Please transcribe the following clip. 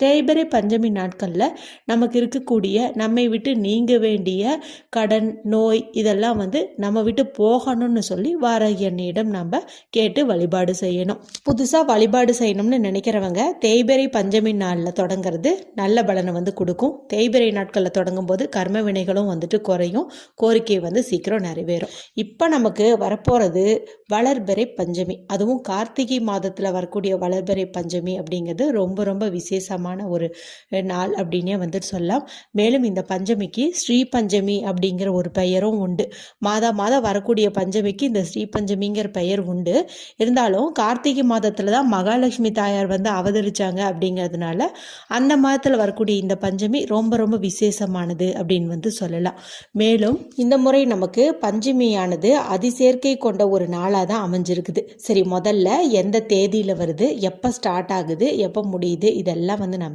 தேய்பிறை பஞ்சமி நாட்களில் நமக்கு இருக்கக்கூடிய நம்மை விட்டு நீங்க வேண்டிய கடன் நோய் இதெல்லாம் நம்ம விட்டு போகணும்னு சொல்லி வாராகி அன்னையிடம் நம்ம கேட்டு வழிபாடு செய்யணும். புதுசாக வழிபாடு செய்யணும்னு நினைக்கிறவங்க தேய்பிறை பஞ்சமி நாளில் தொடங்கிறது நல்ல பலனை கொடுக்கும். தேய்பிறை நாட்களில் தொடங்கும் போது கர்ம வினைகளும் குறையும், கோரிக்கை சீக்கிரம் நிறைவேறும். இப்போ நமக்கு வரப்போகிறது வளர்பிறை பஞ்சமி, அதுவும் கார்த்திகை மாதத்தில் வரக்கூடிய வளர்பிறை பஞ்சமி அப்படிங்கிறது ரொம்ப ரொம்ப விசேஷமாக ஒரு நாள் அப்படின்னே சொல்லலாம். மேலும் இந்த பஞ்சமிக்கு ஸ்ரீ பஞ்சமி அப்படிங்கிற ஒரு பெயரும் உண்டு. மாதம் வரக்கூடிய பஞ்சமிக்கு இந்த ஸ்ரீ பஞ்சமிங்கிற பெயர் உண்டு. இருந்தாலும் கார்த்திகை மாதத்துல தான் மகாலட்சுமி தாயார் அவதரிச்சாங்க அப்படிங்கிறதுனால அந்த மாதத்தில் வரக்கூடிய இந்த பஞ்சமி ரொம்ப ரொம்ப விசேஷமானது அப்படின்னு சொல்லலாம். மேலும் இந்த முறை நமக்கு பஞ்சமியானது அதிசேர்க்கை கொண்ட ஒரு நாளாக தான் அமைஞ்சிருக்குது. சரி, முதல்ல எந்த தேதியில் வருது, எப்போ ஸ்டார்ட் ஆகுது, எப்போ முடியுது, இதெல்லாம்